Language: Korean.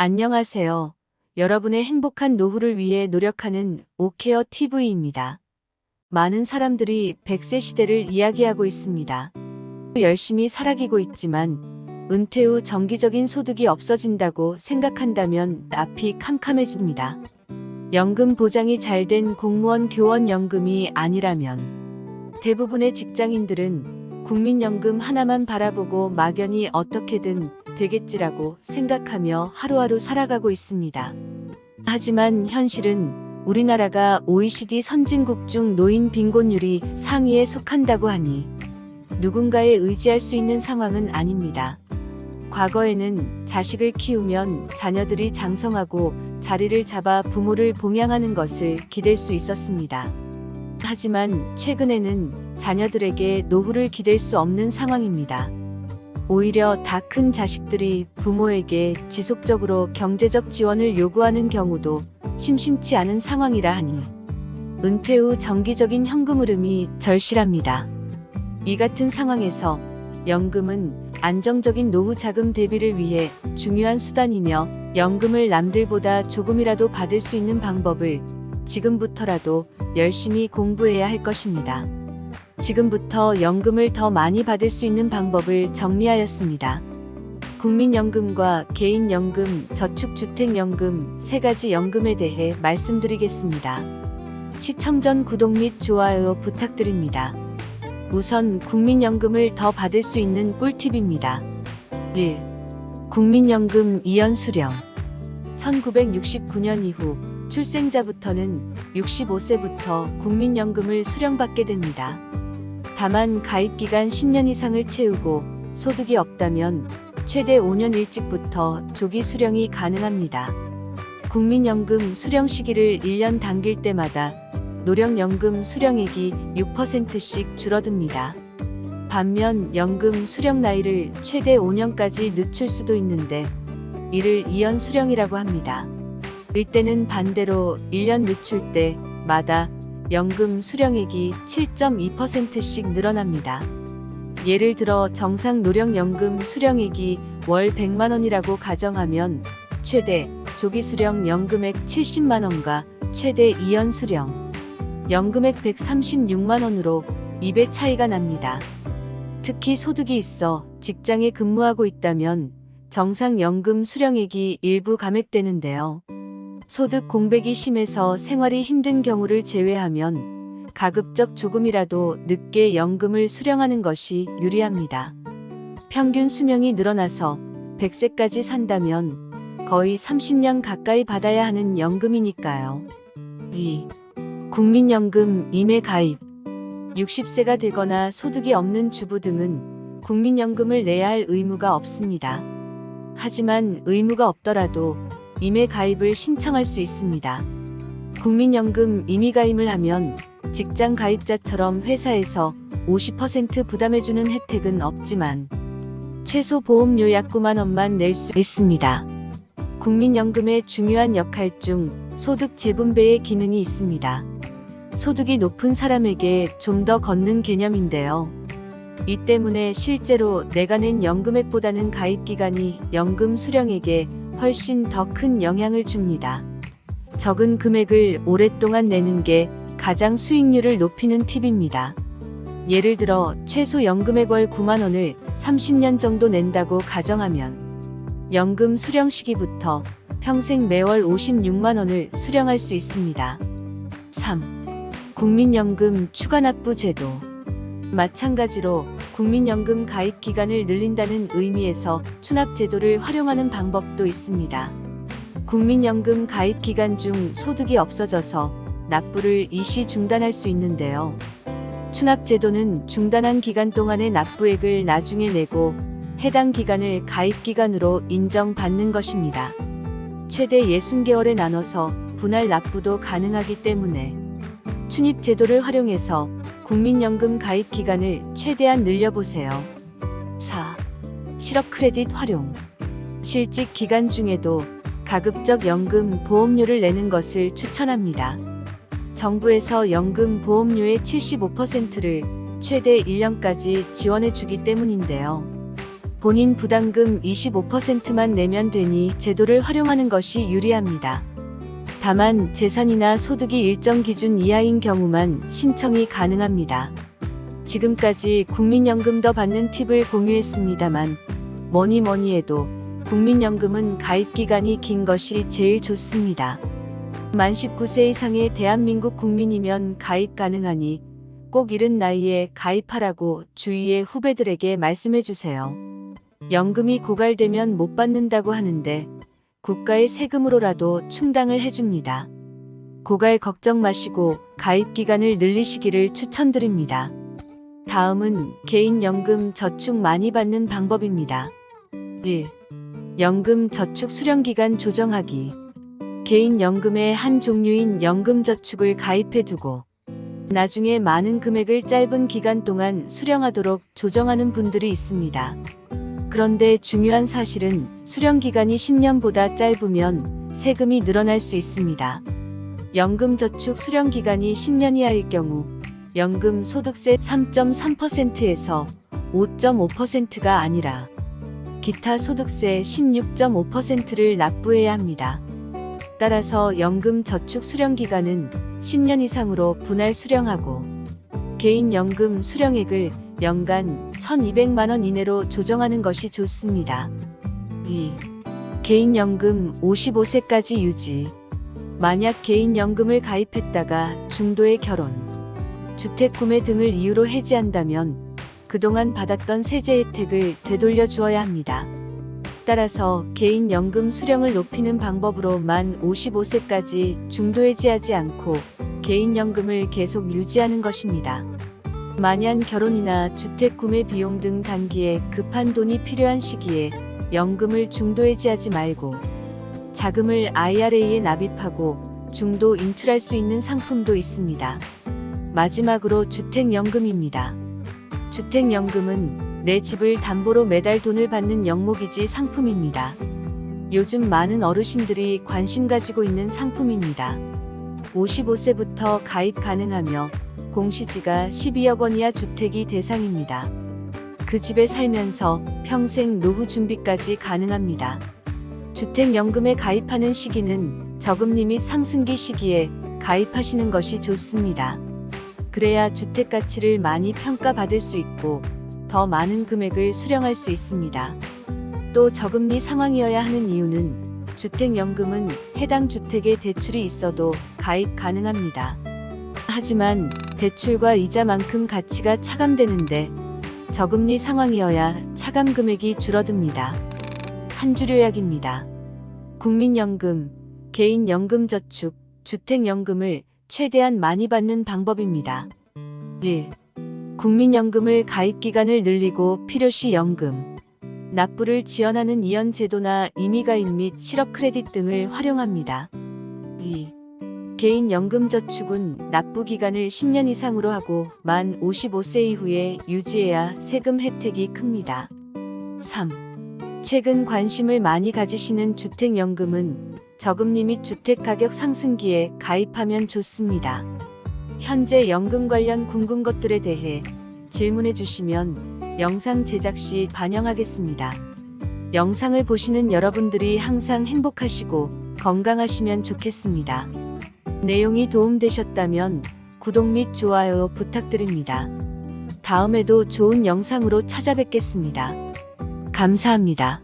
안녕하세요. 여러분의 행복한 노후를 위해 노력하는 오케어 TV입니다. 많은 사람들이 100세 시대를 이야기하고 있습니다. 열심히 살아가고 있지만 은퇴 후 정기적인 소득이 없어진다고 생각한다면 앞이 캄캄해집니다. 연금 보장이 잘 된 공무원 교원연금이 아니라면 대부분의 직장인들은 국민연금 하나만 바라보고 막연히 어떻게든 되겠지라고 생각하며 하루하루 살아가고 있습니다. 하지만 현실은 우리나라가 OECD 선진국 중 노인 빈곤율이 상위에 속한다고 하니 누군가에 의지할 수 있는 상황은 아닙니다. 과거에는 자식을 키우면 자녀들이 장성하고 자리를 잡아 부모를 봉양하는 것을 기댈 수 있었습니다. 하지만 최근에는 자녀들에게 노후를 기댈 수 없는 상황입니다. 오히려 다 큰 자식들이 부모에게 지속적으로 경제적 지원을 요구하는 경우도 심심치 않은 상황이라 하니 은퇴 후 정기적인 현금 흐름이 절실합니다. 이 같은 상황에서 연금은 안정적인 노후 자금 대비를 위해 중요한 수단이며 연금을 남들보다 조금이라도 받을 수 있는 방법을 지금부터라도 열심히 공부해야 할 것입니다. 지금부터 연금을 더 많이 받을 수 있는 방법을 정리하였습니다. 국민연금과 개인연금, 저축주택연금 세 가지 연금에 대해 말씀드리겠습니다. 시청 전 구독 및 좋아요 부탁드립니다. 우선 국민연금을 더 받을 수 있는 꿀팁입니다. 1. 국민연금 이연 수령. 1969년 이후 출생자부터는 65세부터 국민연금을 수령받게 됩니다. 다만 가입기간 10년 이상을 채우고 소득이 없다면 최대 5년 일찍부터 조기 수령이 가능합니다. 국민연금 수령 시기를 1년 당길 때마다 노령연금 수령액이 6%씩 줄어듭니다. 반면 연금 수령 나이를 최대 5년까지 늦출 수도 있는데 이를 이연 수령이라고 합니다. 이때는 반대로 1년 늦출 때마다 연금 수령액이 7.2%씩 늘어납니다. 예를 들어 정상 노령연금 수령액이 월 100만 원이라고 가정하면 최대 조기 수령 연금액 70만 원과 최대 이연 수령 연금액 136만 원으로 2배 차이가 납니다. 특히 소득이 있어 직장에 근무하고 있다면 정상 연금 수령액이 일부 감액되는데요. 소득 공백이 심해서 생활이 힘든 경우를 제외하면 가급적 조금이라도 늦게 연금을 수령하는 것이 유리합니다. 평균 수명이 늘어나서 100세까지 산다면 거의 30년 가까이 받아야 하는 연금이니까요. 2. 국민연금 임해 가입. 60세가 되거나 소득이 없는 주부 등은 국민연금을 내야 할 의무가 없습니다. 하지만 의무가 없더라도 임해 가입을 신청할 수 있습니다. 국민연금 임의가입을 하면 직장 가입자처럼 회사에서 50% 부담해주는 혜택은 없지만 최소 보험료 약 9만 원만 낼 수 있습니다. 국민연금의 중요한 역할 중 소득 재분배의 기능이 있습니다. 소득이 높은 사람에게 좀 더 걷는 개념인데요. 이 때문에 실제로 내가 낸 연금액보다는 가입기간이 연금 수령액에 훨씬 더 큰 영향을 줍니다. 적은 금액을 오랫동안 내는 게 가장 수익률을 높이는 팁입니다. 예를 들어 최소 연금액 월 9만 원을 30년 정도 낸다고 가정하면 연금 수령 시기부터 평생 매월 56만 원을 수령할 수 있습니다. 3. 국민연금 추가납부 제도. 마찬가지로 국민연금 가입 기간을 늘린다는 의미에서 추납제도를 활용하는 방법도 있습니다. 국민연금 가입 기간 중 소득이 없어져서 납부를 일시 중단할 수 있는데요. 추납제도는 중단한 기간 동안의 납부액을 나중에 내고 해당 기간을 가입 기간으로 인정받는 것입니다. 최대 60개월에 나눠서 분할 납부도 가능하기 때문에 추납제도를 활용해서 국민연금 가입 기간을 최대한 늘려보세요. 4. 실업 크레딧 활용. 실직 기간 중에도 가급적 연금 보험료를 내는 것을 추천합니다. 정부에서 연금 보험료의 75%를 최대 1년까지 지원해 주기 때문인데요. 본인 부담금 25%만 내면 되니 제도를 활용하는 것이 유리합니다. 다만 재산이나 소득이 일정 기준 이하인 경우만 신청이 가능합니다. 지금까지 국민연금 더 받는 팁을 공유했습니다만 뭐니 해도 국민연금은 가입기간이 긴 것이 제일 좋습니다. 만 19세 이상의 대한민국 국민이면 가입 가능하니 꼭 이른 나이에 가입하라고 주위의 후배들에게 말씀해주세요. 연금이 고갈되면 못 받는다고 하는데 국가의 세금으로라도 충당을 해줍니다. 고갈 걱정 마시고 가입 기간을 늘리시기를 추천드립니다. 다음은 개인연금 저축 많이 받는 방법입니다. 1. 연금 저축 수령기간 조정하기. 개인연금의 한 종류인 연금저축을 가입해두고 나중에 많은 금액을 짧은 기간 동안 수령하도록 조정하는 분들이 있습니다. 그런데 중요한 사실은 수령기간이 10년보다 짧으면 세금이 늘어날 수 있습니다. 연금저축 수령기간이 10년 이하일 경우 연금 소득세 3.3%에서 5.5%가 아니라 기타 소득세 16.5%를 납부해야 합니다. 따라서 연금 저축 수령기간은 10년 이상으로 분할 수령하고 개인연금 수령액을 연간 1,200만원 이내로 조정하는 것이 좋습니다. 2. 개인연금 55세까지 유지. 만약 개인연금을 가입했다가 중도에 결혼, 주택 구매 등을 이유로 해지한다면 그동안 받았던 세제 혜택을 되돌려 주어야 합니다. 따라서 개인연금 수령을 높이는 방법으로 만 55세까지 중도해지하지 않고 개인연금을 계속 유지하는 것입니다. 만약 결혼이나 주택 구매 비용 등 단기에 급한 돈이 필요한 시기에 연금을 중도해지하지 말고 자금을 IRA에 납입하고 중도 인출할 수 있는 상품도 있습니다. 마지막으로 주택연금입니다. 주택연금은 내 집을 담보로 매달 돈을 받는 영목이지 상품입니다. 요즘 많은 어르신들이 관심 가지고 있는 상품입니다. 55세부터 가입 가능하며 공시지가 12억 원 이하 주택이 대상입니다. 그 집에 살면서 평생 노후 준비까지 가능합니다. 주택연금에 가입하는 시기는 저금리 및 상승기 시기에 가입하시는 것이 좋습니다. 그래야 주택 가치를 많이 평가받을 수 있고 더 많은 금액을 수령할 수 있습니다. 또 저금리 상황이어야 하는 이유는 주택연금은 해당 주택에 대출이 있어도 가입 가능합니다. 하지만 대출과 이자만큼 가치가 차감되는데 저금리 상황이어야 차감 금액이 줄어듭니다. 한 줄 요약입니다. 국민연금, 개인연금저축, 주택연금을 최대한 많이 받는 방법입니다. 1. 국민연금을 가입기간을 늘리고 필요시 연금, 납부를 지연하는 이연제도나 임의가입 및 실업 크레딧 등을 활용합니다. 2. 개인연금저축은 납부기간을 10년 이상으로 하고 만 55세 이후에 유지해야 세금 혜택이 큽니다. 3. 최근 관심을 많이 가지시는 주택연금은 저금리 및 주택가격 상승기에 가입하면 좋습니다. 현재 연금 관련 궁금 것들에 대해 질문해 주시면 영상 제작 시 반영하겠습니다. 영상을 보시는 여러분들이 항상 행복하시고 건강하시면 좋겠습니다. 내용이 도움되셨다면 구독 및 좋아요 부탁드립니다. 다음에도 좋은 영상으로 찾아뵙겠습니다. 감사합니다.